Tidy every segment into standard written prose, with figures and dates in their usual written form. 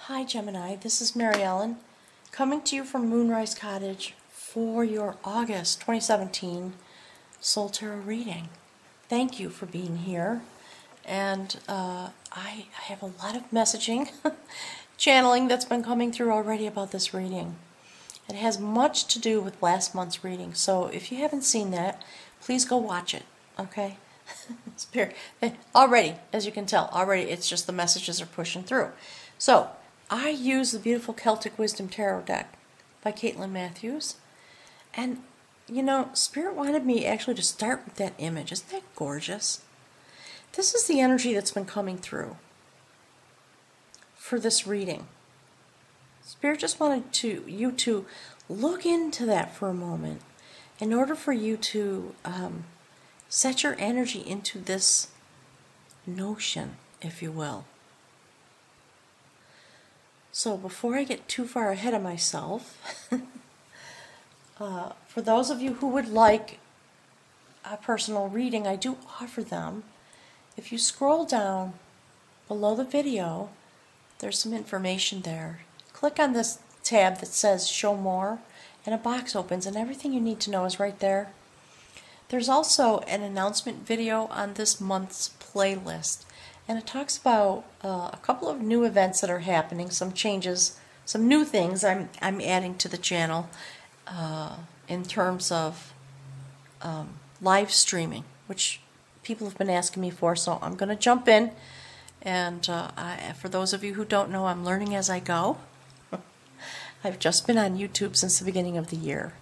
Hi Gemini, this is Mary Ellen coming to you from Moonrise Cottage for your August 2017 Soul Tarot reading. Thank you for being here, and I have a lot of messaging, channeling that's been coming through already about this reading. It has much to do with last month's reading, so if you haven't seen that, please go watch it, okay? Already, as you can tell, it's just the messages are pushing through. So, I use the beautiful Celtic Wisdom Tarot deck by Caitlin Matthews. And, you know, Spirit wanted me actually to start with that image. Isn't that gorgeous? This is the energy that's been coming through for this reading. Spirit just wanted you to look into that for a moment in order for you to set your energy into this notion, if you will. So before I get too far ahead of myself, for those of you who would like a personal reading, I do offer them. If you scroll down below the video, there's some information there. Click on this tab that says Show More, and a box opens, and everything you need to know is right there. There's also an announcement video on this month's playlist, and it talks about a couple of new events that are happening, some changes, some new things I'm adding to the channel in terms of live streaming, which people have been asking me for, so I'm going to jump in. And for those of you who don't know, I'm learning as I go. I've just been on YouTube since the beginning of the year.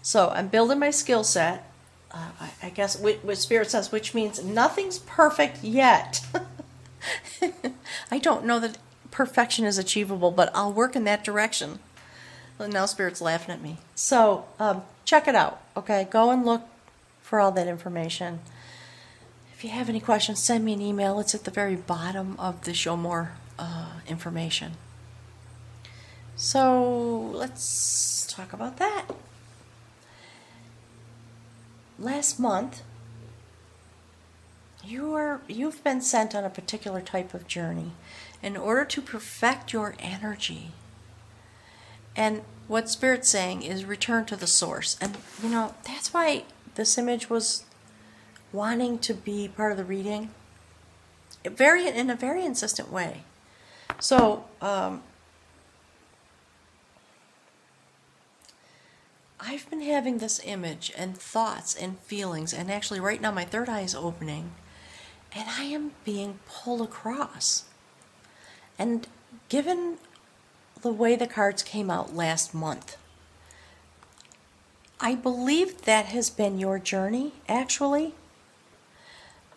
So I'm building my skill set, I guess what Spirit says, which means nothing's perfect yet. I don't know that perfection is achievable, but I'll work in that direction. Well, now Spirit's laughing at me. So check it out, okay? Go and look for all that information. If you have any questions, send me an email. It's at the very bottom of the Show More information. So let's talk about that. Last month, you've been sent on a particular type of journey in order to perfect your energy. And what Spirit's saying is return to the source. And, you know, that's why this image was wanting to be part of the reading in a very insistent way. So, I've been having this image and thoughts and feelings, and actually right now my third eye is opening, and I am being pulled across. And given the way the cards came out last month, I believe that has been your journey, actually,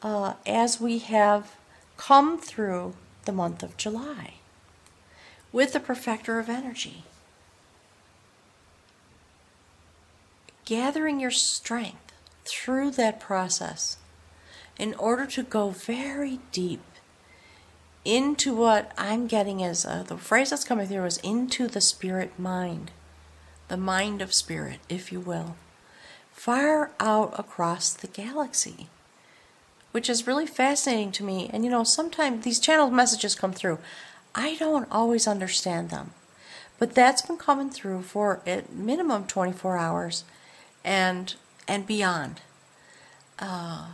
as we have come through the month of July with the Perfecter of Energy. Gathering your strength through that process in order to go very deep into what I'm getting as the phrase that's coming through is into the spirit mind, the mind of spirit, if you will, far out across the galaxy, which is really fascinating to me. And you know, sometimes these channeled messages come through. I don't always understand them, but that's been coming through for at minimum 24 hours and beyond. I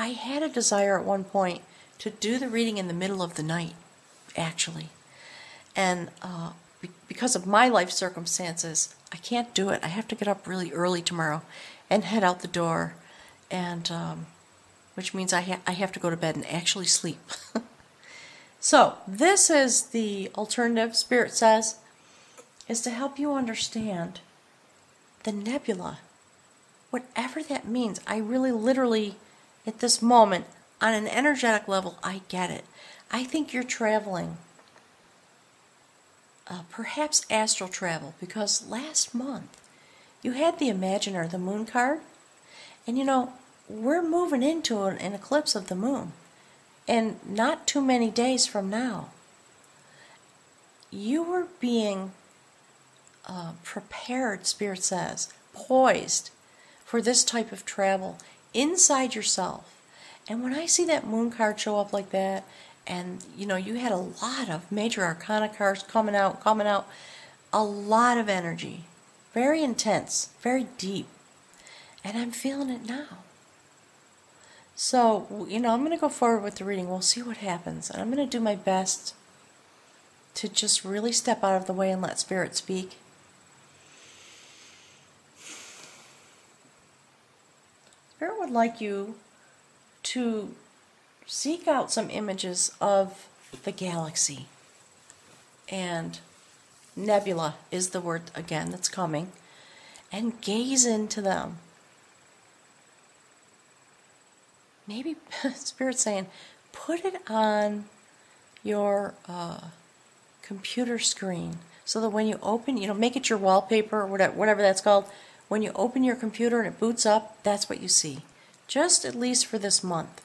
had a desire at one point to do the reading in the middle of the night, actually. And because of my life circumstances, I can't do it. I have to get up really early tomorrow and head out the door, and which means I have to go to bed and actually sleep. So this is the alternative, Spirit says, is to help you understand the nebula, whatever that means. I really literally, at this moment, on an energetic level, I get it. I think you're traveling, perhaps astral travel, because last month you had the Imaginer, the moon card, and you know, we're moving into an eclipse of the moon, and not too many days from now. You were being prepared, Spirit says, poised for this type of travel inside yourself. And when I see that moon card show up like that, And, you had a lot of major arcana cards coming out, a lot of energy. Very intense, very deep. And I'm feeling it now. So, I'm going to go forward with the reading. We'll see what happens. And I'm going to do my best to just really step out of the way and let Spirit speak. Spirit would like you to seek out some images of the galaxy. And nebula is the word, again, that's coming. And gaze into them. Maybe Spirit's saying, put it on your computer screen so that when you open, make it your wallpaper or whatever that's called. When you open your computer and it boots up, that's what you see. Just at least for this month.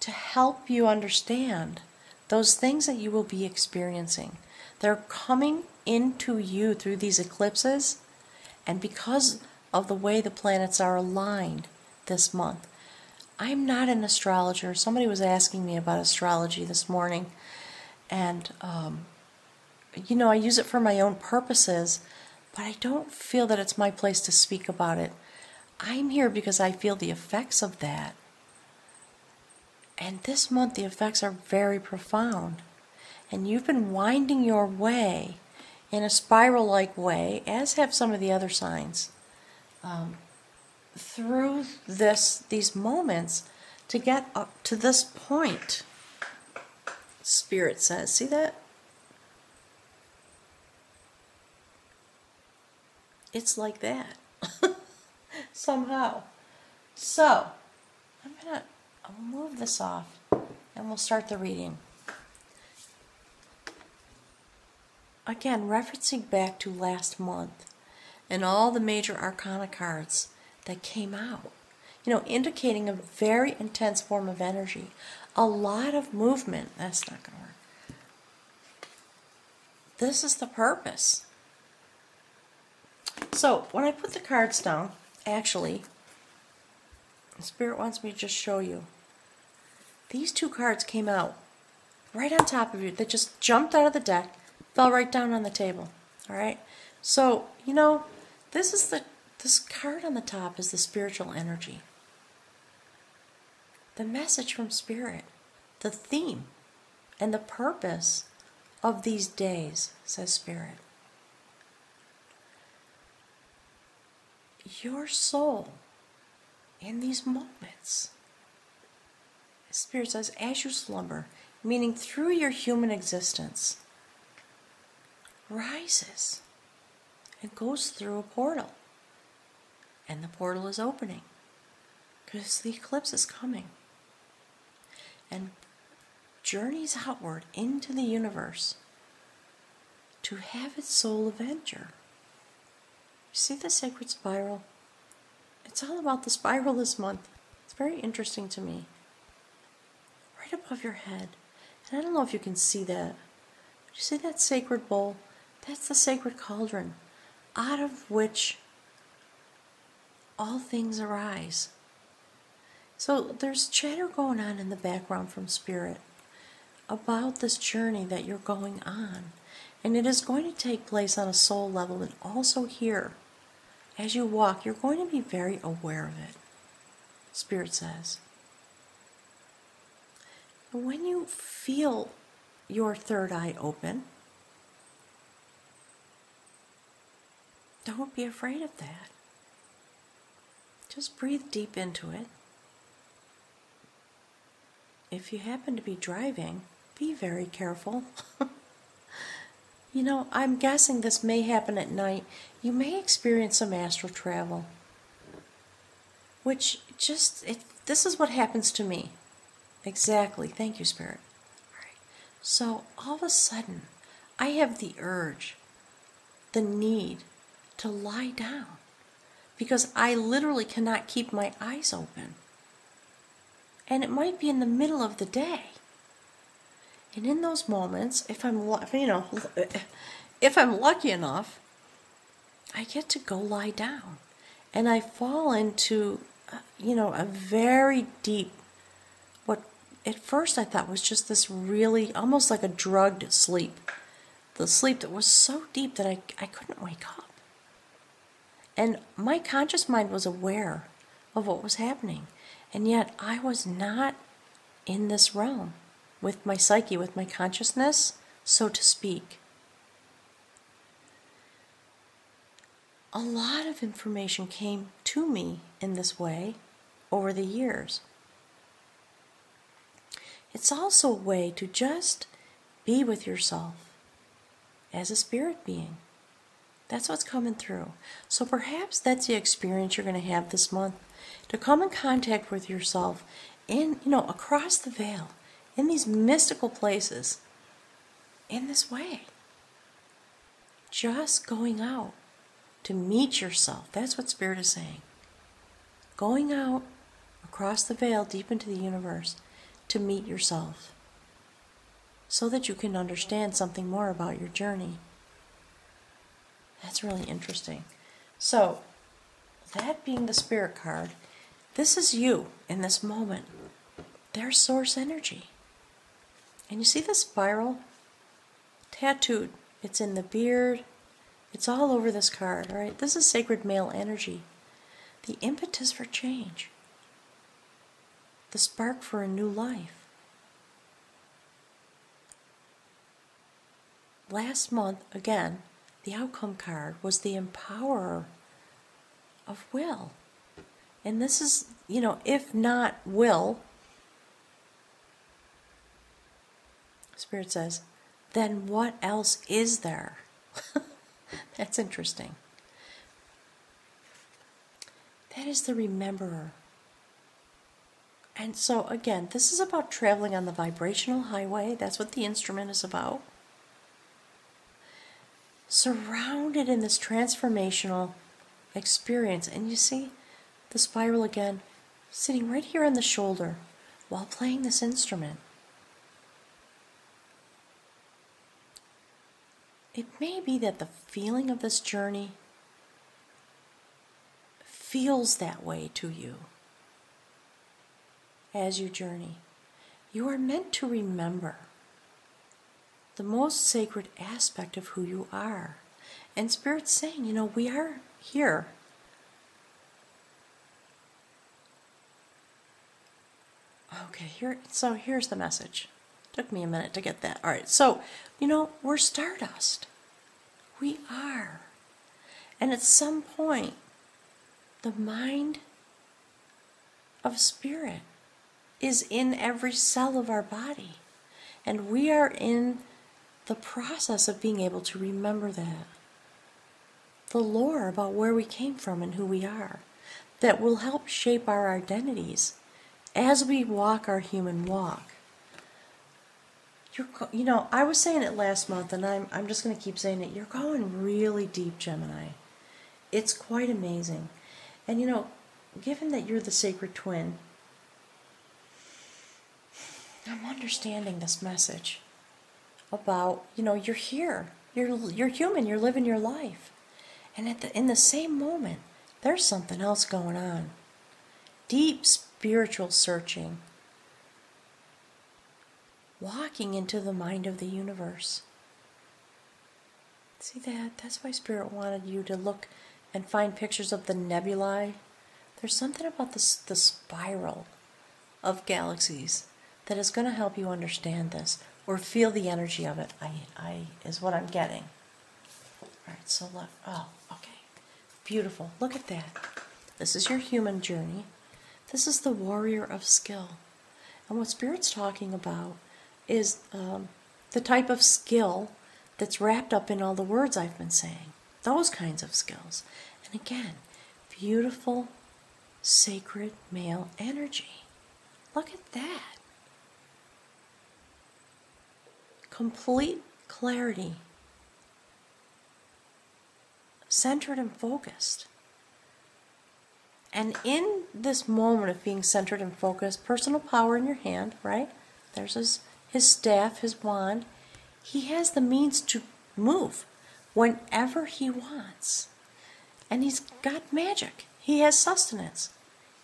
To help you understand those things that you will be experiencing. They're coming into you through these eclipses, and because of the way the planets are aligned this month. I'm not an astrologer. Somebody was asking me about astrology this morning, and I use it for my own purposes, but I don't feel that it's my place to speak about it. I'm here because I feel the effects of that. And this month the effects are very profound. And you've been winding your way in a spiral-like way, as have some of the other signs, through these moments to get up to this point. Spirit says, see that? It's like that. Somehow. So, I'll move this off and we'll start the reading. Again, referencing back to last month and all the major arcana cards that came out, indicating a very intense form of energy, a lot of movement. That's not going to work. This is the purpose. So, when I put the cards down, actually, Spirit wants me to just show you. These two cards came out right on top of you. They just jumped out of the deck, fell right down on the table. All right? So, this card on the top is the spiritual energy. The message from Spirit, the theme, and the purpose of these days, says Spirit. Your soul, in these moments, Spirit says, as you slumber, meaning through your human existence, rises and goes through a portal. And the portal is opening because the eclipse is coming. And journeys outward into the universe to have its soul avenger. You see the sacred spiral? It's all about the spiral this month. It's very interesting to me. Right above your head. And I don't know if you can see that. But you see that sacred bowl? That's the sacred cauldron, out of which all things arise. So there's chatter going on in the background from Spirit about this journey that you're going on. And it is going to take place on a soul level, and also here. As you walk, you're going to be very aware of it, Spirit says. When you feel your third eye open, don't be afraid of that. Just breathe deep into it. If you happen to be driving, be very careful. I'm guessing this may happen at night. You may experience some astral travel. Which this is what happens to me. Exactly. Thank you, Spirit. All right. So, all of a sudden, I have the urge, the need to lie down. Because I literally cannot keep my eyes open. And it might be in the middle of the day. And in those moments, if I'm lucky enough, I get to go lie down. And I fall into, a very deep, what at first I thought was just this really, almost like a drugged sleep. The sleep that was so deep that I couldn't wake up. And my conscious mind was aware of what was happening. And yet I was not in this realm with my psyche, with my consciousness, so to speak. A lot of information came to me in this way over the years. It's also a way to just be with yourself as a spirit being. That's what's coming through. So perhaps that's the experience you're going to have this month, to come in contact with yourself in, across the veil, in these mystical places, in this way. Just going out to meet yourself. That's what Spirit is saying. Going out across the veil, deep into the universe, to meet yourself, so that you can understand something more about your journey. That's really interesting. So, that being the Spirit card, this is you in this moment. There's source energy. And you see the spiral? Tattooed. It's in the beard. It's all over this card, all right? This is sacred male energy. The impetus for change. The spark for a new life. Last month, again, the outcome card was the empowerer of will. And this is, if not will, Spirit says, then what else is there? That's interesting. That is the rememberer. And so, again, this is about traveling on the vibrational highway. That's what the instrument is about. Surrounded in this transformational experience. And you see the spiral again, sitting right here on the shoulder while playing this instrument. It may be that the feeling of this journey feels that way to you as you journey. You are meant to remember the most sacred aspect of who you are. And Spirit's saying, we are here. Okay, here's the message. Took me a minute to get that. All right, so, we're stardust. We are. And at some point, the mind of Spirit is in every cell of our body. And we are in the process of being able to remember that. The lore about where we came from and who we are, that will help shape our identities as we walk our human walk. I was saying it last month, and I'm just going to keep saying it. You're going really deep, Gemini. It's quite amazing. And given that you're the sacred twin, I'm understanding this message about, you're here. You're human. You're living your life. And in the same moment, there's something else going on. Deep spiritual searching. Walking into the mind of the universe. See that? That's why Spirit wanted you to look and find pictures of the nebulae. There's something about the spiral of galaxies that is going to help you understand this, or feel the energy of it. I is what I'm getting. All right, so look. Oh, okay. Beautiful. Look at that. This is your human journey. This is the warrior of skill. And what Spirit's talking about is the type of skill that's wrapped up in all the words I've been saying. Those kinds of skills. And again, beautiful, sacred male energy. Look at that. Complete clarity. Centered and focused. And in this moment of being centered and focused, personal power in your hand, right? There's his staff, his wand. He has the means to move whenever he wants. And he's got magic. He has sustenance.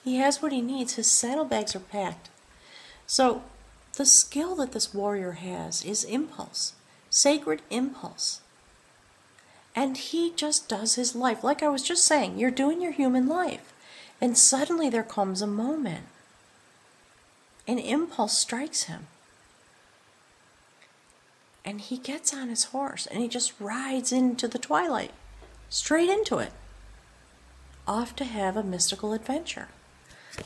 He has what he needs. His saddlebags are packed. So the skill that this warrior has is impulse, sacred impulse. And he just does his life. Like I was just saying, you're doing your human life. And suddenly there comes a moment. An impulse strikes him. And he gets on his horse and he just rides into the twilight. Straight into it. Off to have a mystical adventure.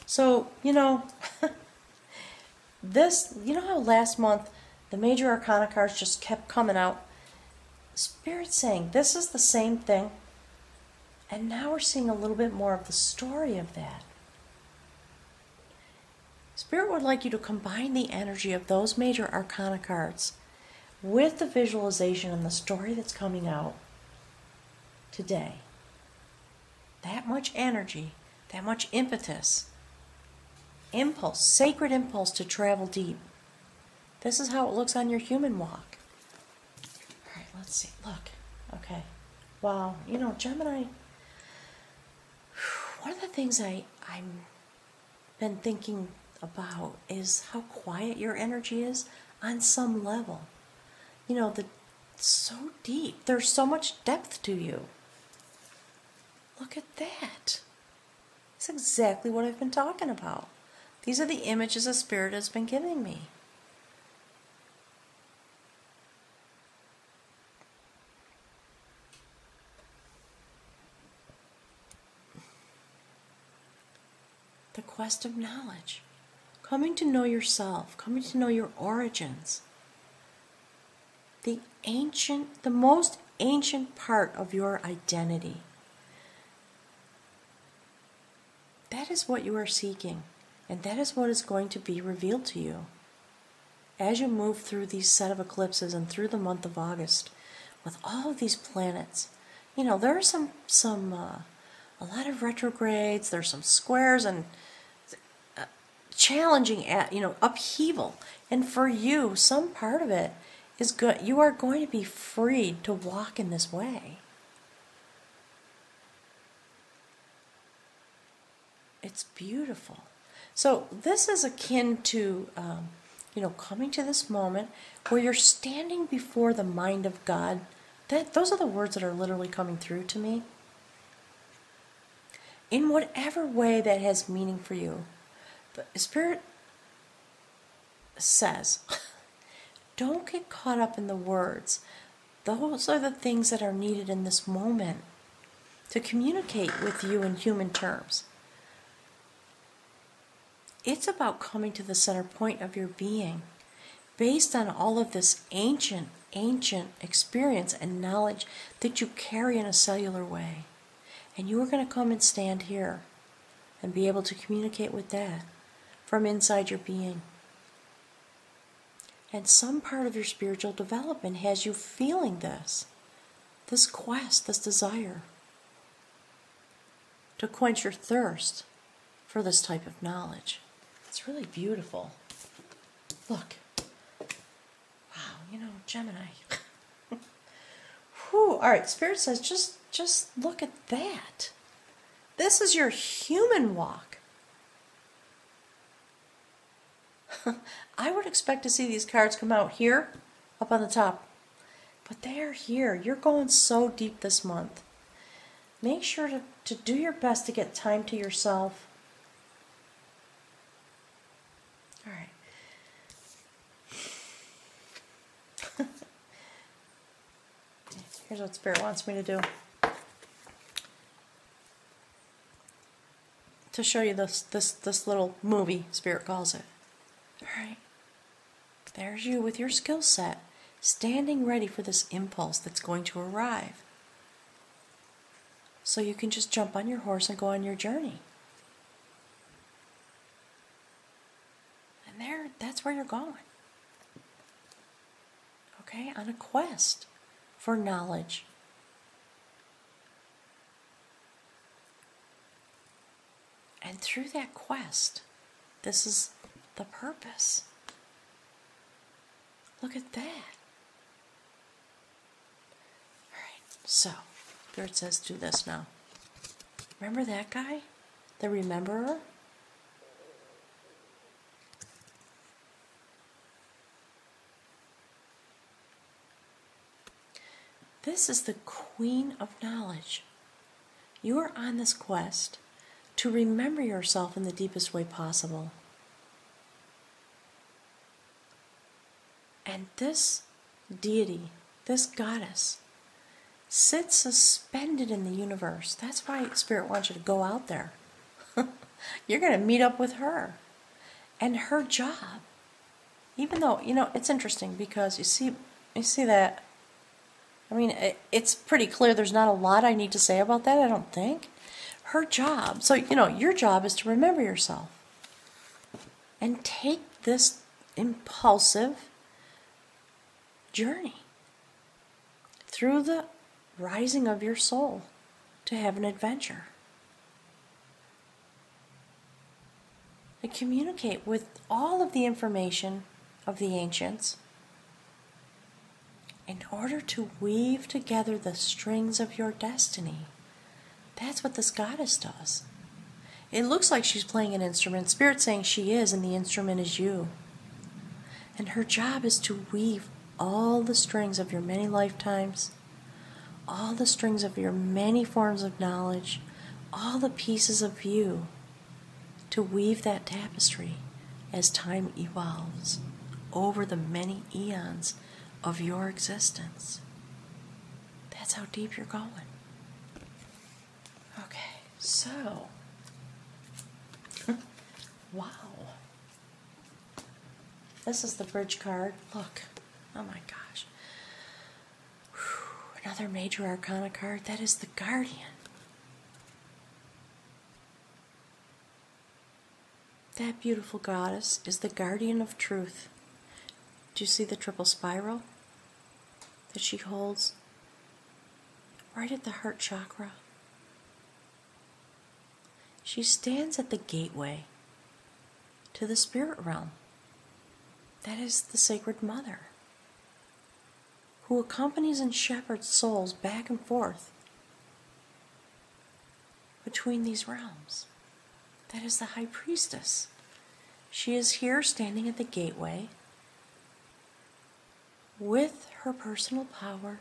So, you know, you know how last month the major arcana cards just kept coming out? Spirit's saying this is the same thing. And now we're seeing a little bit more of the story of that. Spirit would like you to combine the energy of those major arcana cards with the visualization and the story that's coming out today. That much energy, that much impetus, impulse, sacred impulse to travel deep. This is how it looks on your human walk. All right, let's see. Look. Okay. Wow. You know, Gemini, one of the things I'm been thinking about is how quiet your energy is on some level. You know, so deep. There's so much depth to you. Look at that. That's exactly what I've been talking about. These are the images the Spirit has been giving me. The quest of knowledge. Coming to know yourself. Coming to know your origins. The most ancient part of your identity. That is what you are seeking, and that is what is going to be revealed to you as you move through these set of eclipses and through the month of August with all of these planets. You know, there are a lot of retrogrades, there's some squares and challenging, upheaval. And for you, some part of it is good. You are going to be freed to walk in this way. It's beautiful. So this is akin to, coming to this moment where you're standing before the mind of God. Those are the words that are literally coming through to me. In whatever way that has meaning for you. But Spirit says, don't get caught up in the words. Those are the things that are needed in this moment to communicate with you in human terms. It's about coming to the center point of your being based on all of this ancient experience and knowledge that you carry in a cellular way. And you are going to come and stand here and be able to communicate with that from inside your being. And some part of your spiritual development has you feeling this quest, this desire to quench your thirst for this type of knowledge. It's really beautiful. Look. Wow, Gemini. Whew. All right, Spirit says just look at that. This is your human walk. I would expect to see these cards come out here, up on the top. But they are here. You're going so deep this month. Make sure to do your best to get time to yourself. All right. Here's what Spirit wants me to do. To show you this little movie, Spirit calls it. All right. There's you with your skill set, standing ready for this impulse that's going to arrive. So you can just jump on your horse and go on your journey. And that's where you're going. Okay? On a quest for knowledge. And through that quest, this is the purpose. Look at that. All right, so Spirit says do this now. Remember that guy? The Rememberer? This is the Queen of Knowledge. You are on this quest to remember yourself in the deepest way possible. And this deity, this goddess, sits suspended in the universe. That's why Spirit wants you to go out there. You're going to meet up with her. And her job, even though, it's interesting because you see that, I mean, it's pretty clear there's not a lot I need to say about that, I don't think. Her job, so, your job is to remember yourself. And take this impulsive journey through the rising of your soul to have an adventure. And communicate with all of the information of the ancients in order to weave together the strings of your destiny. That's what this goddess does. It looks like she's playing an instrument. Spirit's saying she is, and the instrument is you. And her job is to weave all the strings of your many lifetimes, all the strings of your many forms of knowledge, all the pieces of you, to weave that tapestry as time evolves over the many eons of your existence. That's how deep you're going. Okay, so, wow. This is the bridge card. Look, oh my gosh. Whew. Another major arcana card. That is the Guardian. That beautiful goddess is the guardian of truth. Do you see the triple spiral that she holds right at the heart chakra? She stands at the gateway to the spirit realm. That is the Sacred Mother, who accompanies and shepherds souls back and forth between these realms. That is the High Priestess. She is here standing at the gateway with her personal power,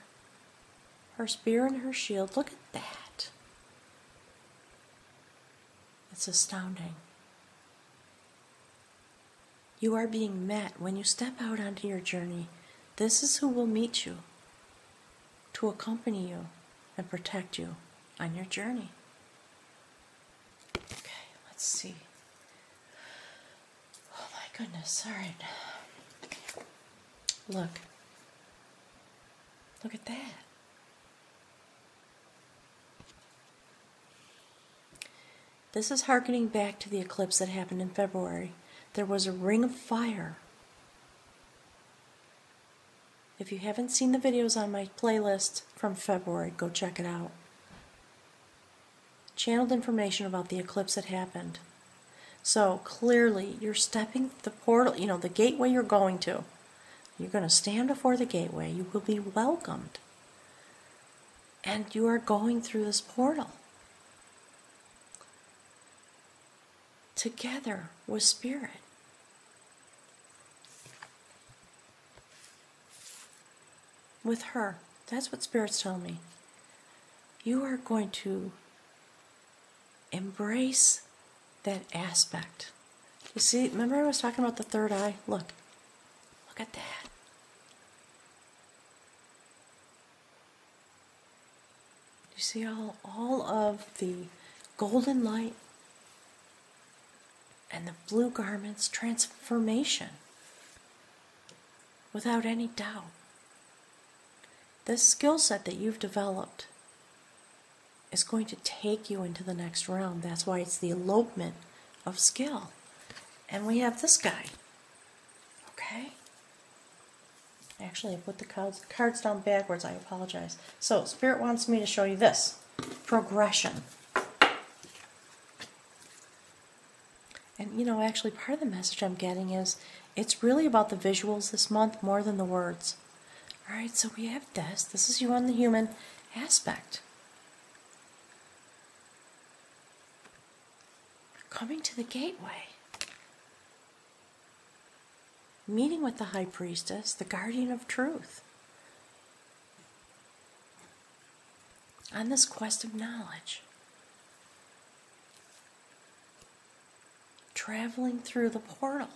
her spear and her shield. Look at that. It's astounding. You are being met when you step out onto your journey. This is who will meet you to accompany you and protect you on your journey. Okay, let's see. Oh my goodness, all right. Look. Look at that. This is hearkening back to the eclipse that happened in February. There was a ring of fire. If you haven't seen the videos on my playlist from February, go check it out. Channeled information about the eclipse that happened. So clearly you're stepping the portal, the gateway you're going to. You're going to stand before the gateway. You will be welcomed. And you are going through this portal. Together with Spirit. With her. That's what Spirit's telling me. You are going to embrace that aspect. You see, remember I was talking about the third eye? Look. Look at that. You see all of the golden light and the blue garments, transformation, without any doubt. This skill set that you've developed is going to take you into the next realm. That's why it's the elopement of skill. And we have this guy. Okay? Actually, I put the cards down backwards. I apologize. So, Spirit wants me to show you this. Progression. And, actually part of the message I'm getting is it's really about the visuals this month more than the words. Alright, so we have this. This is you on the human aspect. Coming to the gateway. Meeting with the High Priestess, the guardian of truth. on this quest of knowledge. Traveling through the portal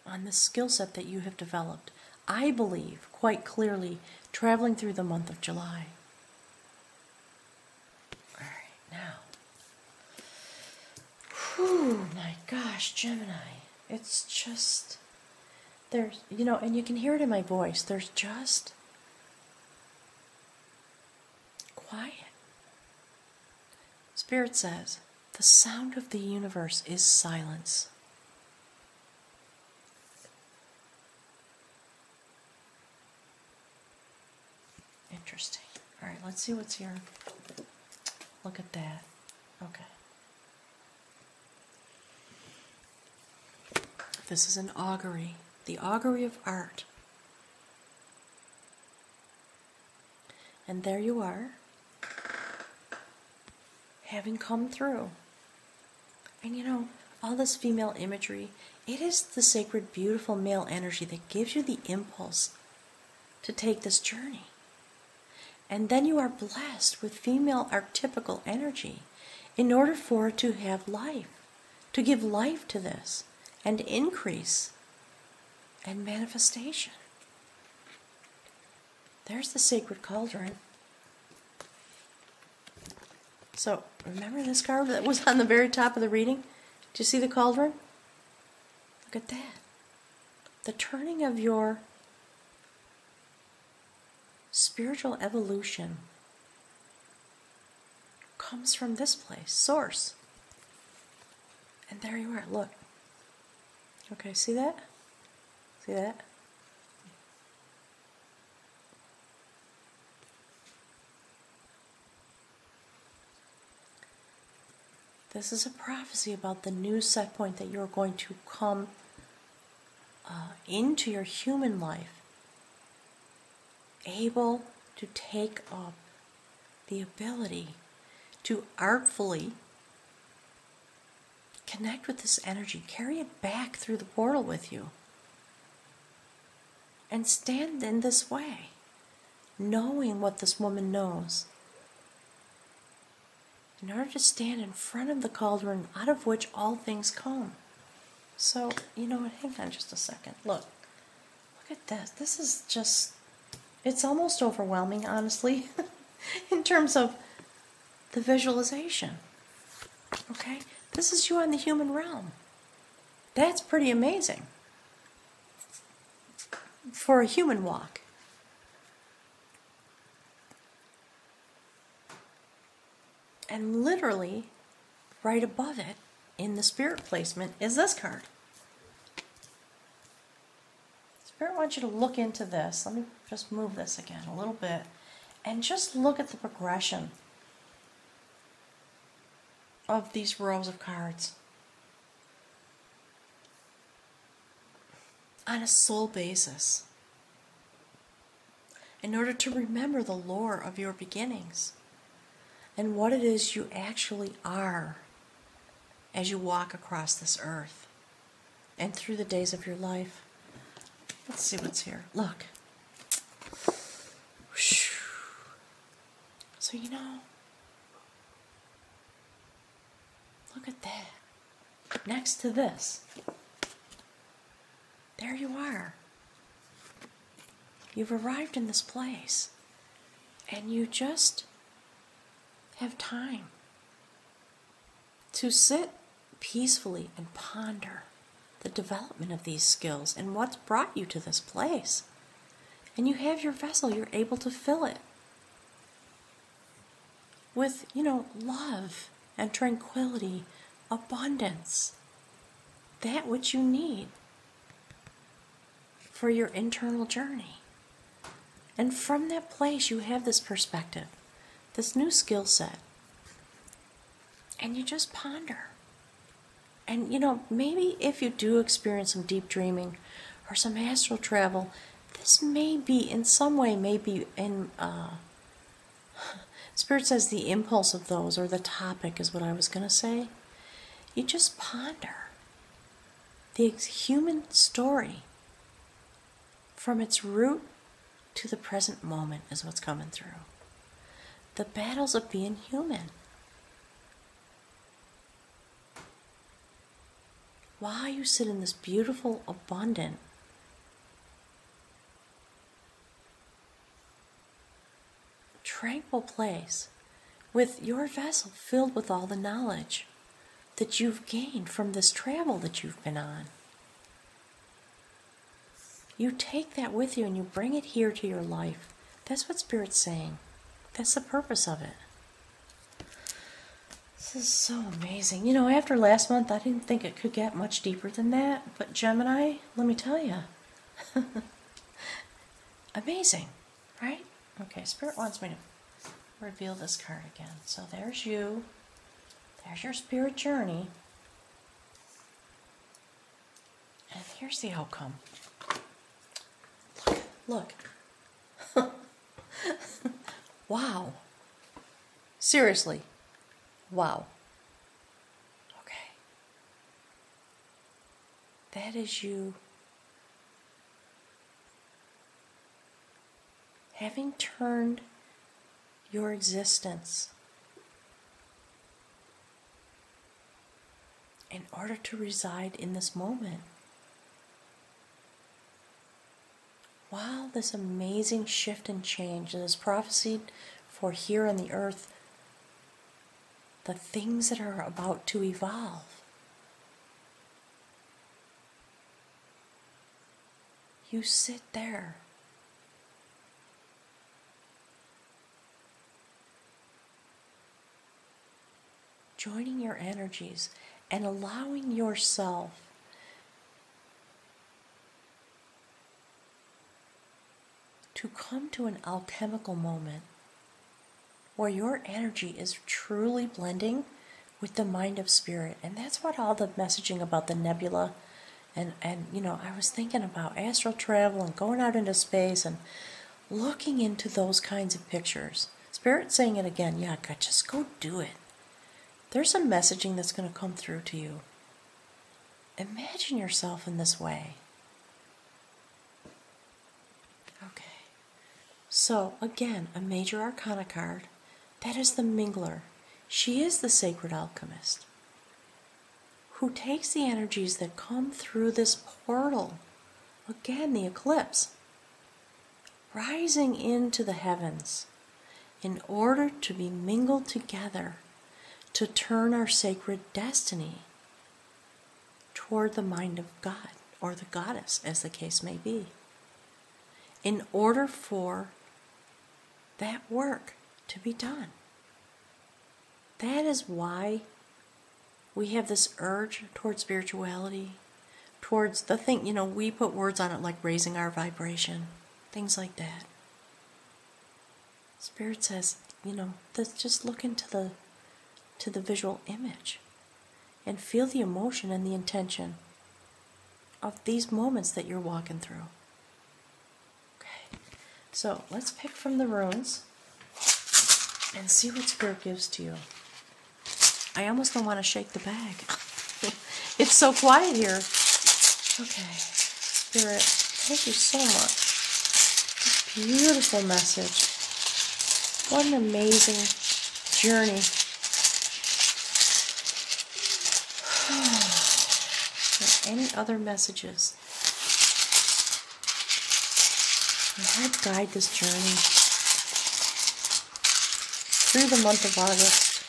on the skill set that you have developed. I believe quite clearly traveling through the month of July. All right, now. Whew, my gosh, Gemini. It's just, there's, and you can hear it in my voice, there's just quiet. Spirit says, the sound of the universe is silence. Interesting. All right, let's see what's here. Look at that. Okay. This is an augury, the augury of art. And there you are, having come through. And all this female imagery, it is the sacred, beautiful male energy that gives you the impulse to take this journey. And then you are blessed with female archetypical energy in order for it to have life, to give life to this, and increase and manifestation. There's the sacred cauldron. So, remember this card that was on the very top of the reading? Do you see the cauldron? Look at that. The turning of your spiritual evolution comes from this place, source. And there you are, look. Okay, see that? See that? This is a prophecy about the new set point that you're going to come into your human life, able to take up the ability to artfully connect with this energy, carry it back through the portal with you, and stand in this way, knowing what this woman knows, in order to stand in front of the cauldron out of which all things come. So, you know what, hang on just a second. Look at this. This is just, it's almost overwhelming, honestly, in terms of the visualization. Okay? This is you on the human realm. That's pretty amazing for a human walk. And literally, right above it, in the spirit placement, is this card. Spirit wants you to look into this. Let me just move this again a little bit. And just look at the progression of these rows of cards. On a soul basis. In order to remember the lore of your beginnings. And what it is you actually are as you walk across this earth and through the days of your life. Let's see what's here. Look. So look at that. Next to this, there you are. You've arrived in this place, and you just have time to sit peacefully and ponder the development of these skills and what's brought you to this place. And you have your vessel, you're able to fill it with, love and tranquility, abundance, that which you need for your internal journey. And from that place, you have this perspective, this new skill set, and you just ponder. And maybe if you do experience some deep dreaming or some astral travel, this may be in some way, maybe in Spirit says the impulse of those, or the topic is what I was going to say. You just ponder the human story from its root to the present moment is what's coming through. The battles of being human. While you sit in this beautiful, abundant, tranquil place with your vessel filled with all the knowledge that you've gained from this travel that you've been on. You take that with you and you bring it here to your life. That's what Spirit's saying. That's the purpose of it. This is so amazing. You know, after last month, I didn't think it could get much deeper than that. But Gemini, let me tell you. Amazing, right? Okay, Spirit wants me to reveal this card again. So there's you. There's your spirit journey. And here's the outcome. Look. Wow. Seriously. Wow. Okay. That is you having turned your existence in order to reside in this moment. Wow, this amazing shift and change that is prophesied for here on the earth, the things that are about to evolve. You sit there. Joining your energies and allowing yourself to come to an alchemical moment where your energy is truly blending with the mind of spirit. And that's what all the messaging about the nebula and you know, I was thinking about astral travel and going out into space and looking into those kinds of pictures. Spirit's saying it again. Yeah, God, just go do it. There's some messaging that's going to come through to you. Imagine yourself in this way. Okay. So, again, a major arcana card. That is the Mingler. She is the sacred alchemist who takes the energies that come through this portal. Again, the eclipse. Rising into the heavens in order to be mingled together to turn our sacred destiny toward the mind of God, or the goddess, as the case may be, in order for that work to be done. That is why we have this urge towards spirituality, towards the thing, you know, we put words on it like raising our vibration, things like that. Spirit says, you know, let's just look into the visual image and feel the emotion and the intention of these moments that you're walking through. Okay, so let's pick from the runes and see what Spirit gives to you. I almost don't want to shake the bag. It's so quiet here. Okay, Spirit, thank you so much. This beautiful message. What an amazing journey. Any other messages? Help guide this journey through the month of August,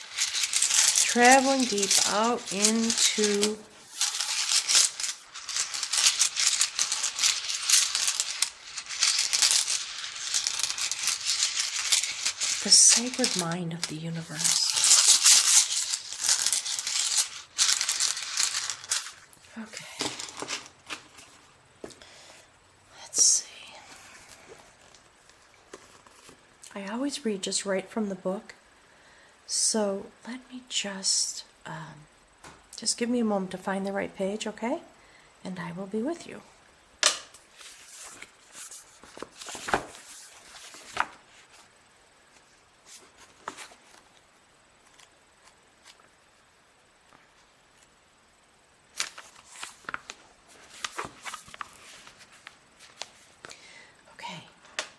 traveling deep out into the sacred mind of the universe. Okay. Let's see. I always read just right from the book. So let me just give me a moment to find the right page, okay? And I will be with you.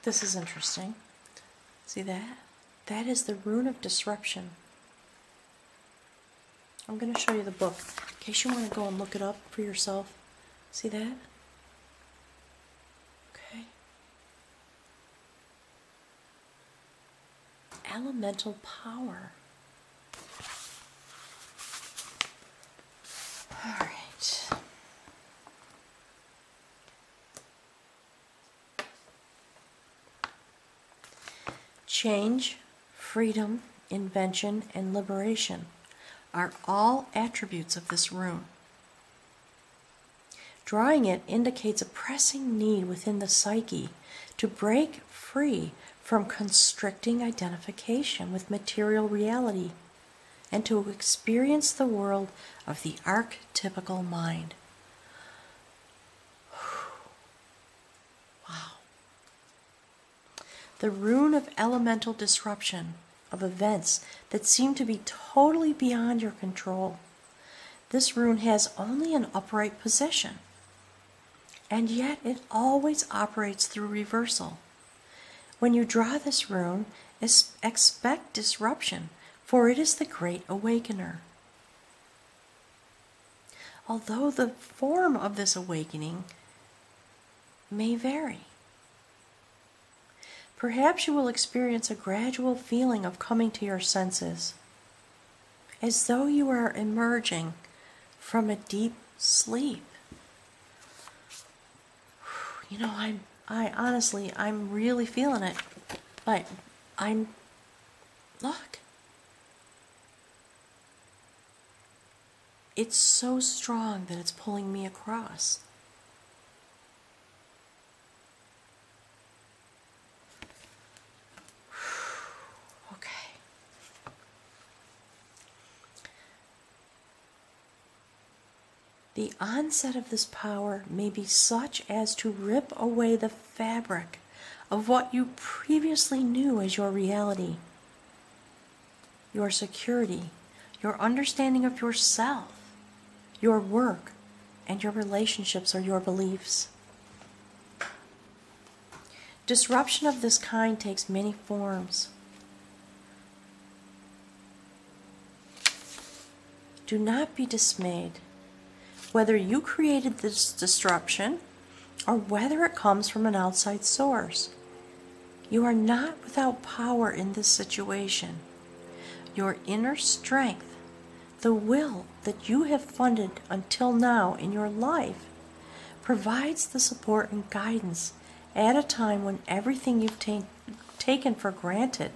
This is interesting. See that? That is the rune of disruption. I'm going to show you the book in case you want to go and look it up for yourself. See that? Okay. Elemental power. All right. Change, freedom, invention, and liberation are all attributes of this rune. Drawing it indicates a pressing need within the psyche to break free from constricting identification with material reality and to experience the world of the archetypical mind. Wow. The rune of elemental disruption, of events that seem to be totally beyond your control. This rune has only an upright position, and yet it always operates through reversal. When you draw this rune, expect disruption, for it is the Great Awakener. Although the form of this awakening may vary. Perhaps you will experience a gradual feeling of coming to your senses, as though you are emerging from a deep sleep. You know, I'm really feeling it. Look. It's so strong that it's pulling me across. Okay. The onset of this power may be such as to rip away the fabric of what you previously knew as your reality, your security, your understanding of yourself, your work, and your relationships or your beliefs. Disruption of this kind takes many forms. Do not be dismayed, whether you created this disruption or whether it comes from an outside source. You are not without power in this situation. Your inner strength, the will that you have funded until now in your life, provides the support and guidance at a time when everything you've taken for granted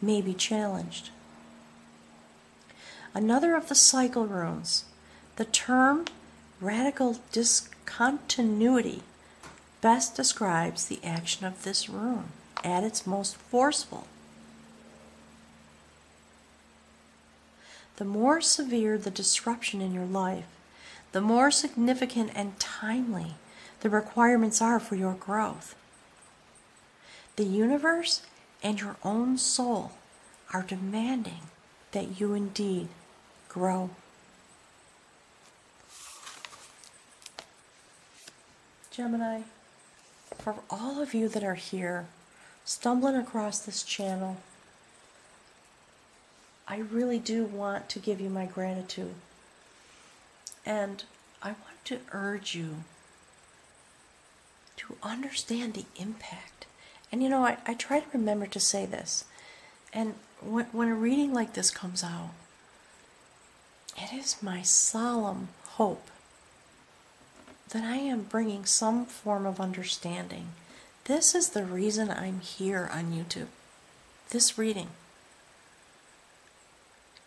may be challenged. Another of the cycle runes, the term radical discontinuity, best describes the action of this rune at its most forceful. The more severe the disruption in your life, the more significant and timely the requirements are for your growth. The universe and your own soul are demanding that you indeed grow. Gemini, for all of you that are here, stumbling across this channel, I really do want to give you my gratitude. And I want to urge you to understand the impact. And you know, I try to remember to say this. And when a reading like this comes out, it is my solemn hope that I am bringing some form of understanding. This is the reason I'm here on YouTube. This reading,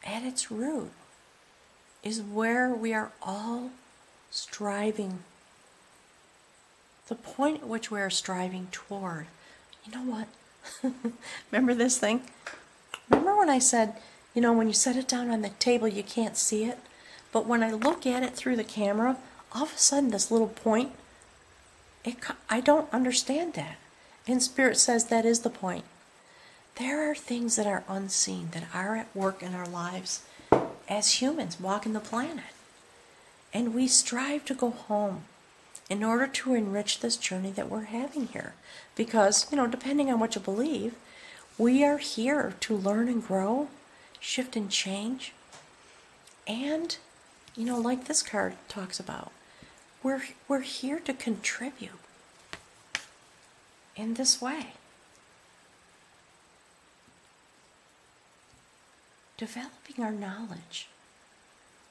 at its root, is where we are all striving. The point at which we are striving toward. You know what? Remember this thing? Remember when I said, you know, when you set it down on the table, you can't see it? But when I look at it through the camera, all of a sudden this little point, I don't understand that. And Spirit says that is the point. There are things that are unseen, that are at work in our lives as humans walking the planet. And we strive to go home. in order to enrich this journey that we're having here. Because, depending on what you believe, we are here to learn and grow, shift and change. And, like this card talks about, we're here to contribute in this way. Developing our knowledge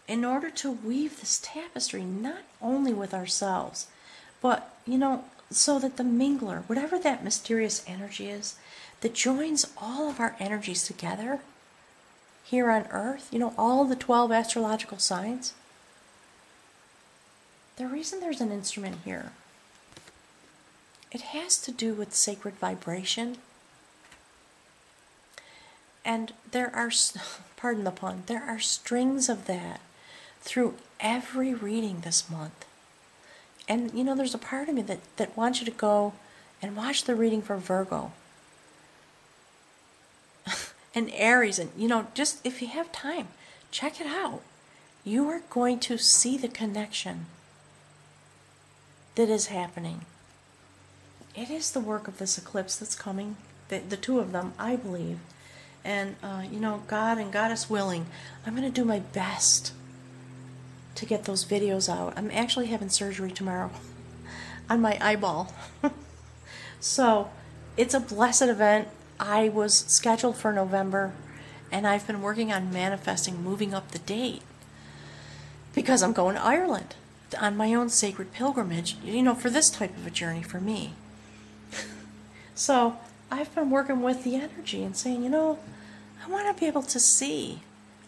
in order to weave this tapestry not only with ourselves, but, so that the mingler, whatever that mysterious energy is, that joins all of our energies together here on Earth, all the 12 astrological signs. The reason there's an instrument here, it has to do with sacred vibration. And there are, pardon the pun, there are strings of that through every reading this month. And, there's a part of me that wants you to go and watch the reading for Virgo and Aries. And, just if you have time, check it out. You are going to see the connection that is happening. It is the work of this eclipse that's coming, the two of them, I believe. And, God and Goddess willing, I'm going to do my best to get those videos out. I'm actually having surgery tomorrow on my eyeball. So, it's a blessed event. I was scheduled for November, and I've been working on manifesting moving up the date because I'm going to Ireland on my own sacred pilgrimage, for this type of a journey for me. So, I've been working with the energy and saying, I want to be able to see.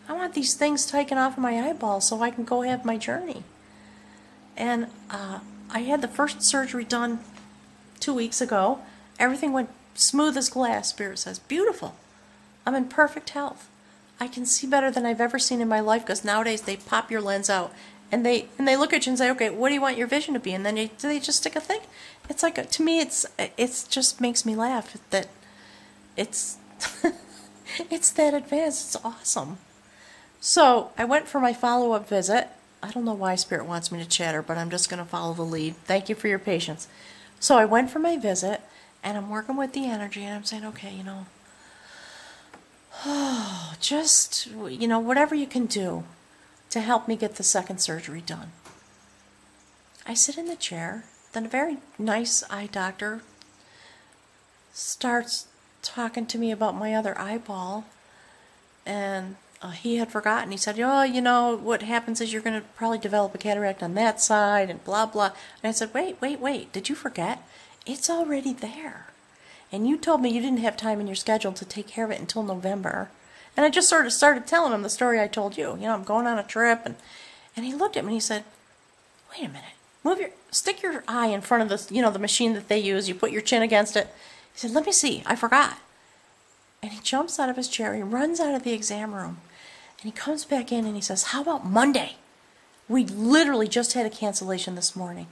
I want these things taken off of my eyeballs so I can go have my journey. And I had the first surgery done 2 weeks ago. Everything went smooth as glass, Spirit says. Beautiful. I'm in perfect health. I can see better than I've ever seen in my life, because nowadays they pop your lens out and they look at you and say, okay, what do you want your vision to be? And then they just stick a thing. It's like, to me, it's just makes me laugh that it's it's that advanced. It's awesome. So I went for my follow-up visit. I don't know why Spirit wants me to chatter, but I'm just going to follow the lead. Thank you for your patience. So I went for my visit, and I'm working with the energy, and I'm saying, okay, just, whatever you can do to help me get the second surgery done. I sit in the chair. Then a very nice eye doctor starts talking to me about my other eyeball, and he had forgotten. He said, what happens is you're going to probably develop a cataract on that side, and blah, blah. And I said, wait, did you forget? It's already there. And you told me you didn't have time in your schedule to take care of it until November. And I just sort of started telling him the story I told you. I'm going on a trip, and he looked at me and he said, wait a minute. Stick your eye in front of the machine that they use. You put your chin against it. He said, let me see. I forgot. And he jumps out of his chair. He runs out of the exam room. And he comes back in and he says, how about Monday? We literally just had a cancellation this morning.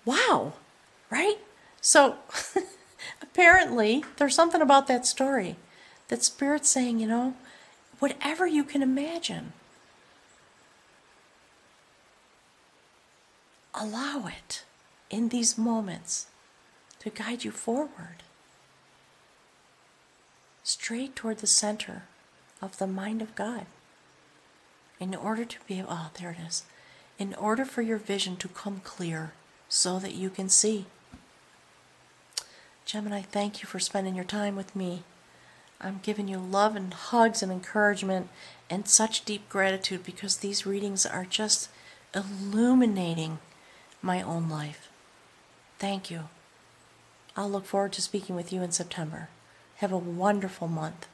Wow. Right? So, apparently, there's something about that story. That Spirit's saying, whatever you can imagine, allow it in these moments to guide you forward, straight toward the center of the mind of God, in order to be, there it is, in order for your vision to come clear so that you can see. Gemini, thank you for spending your time with me. I'm giving you love and hugs and encouragement and such deep gratitude, because these readings are just illuminating my own life. Thank you. I'll look forward to speaking with you in September. Have a wonderful month.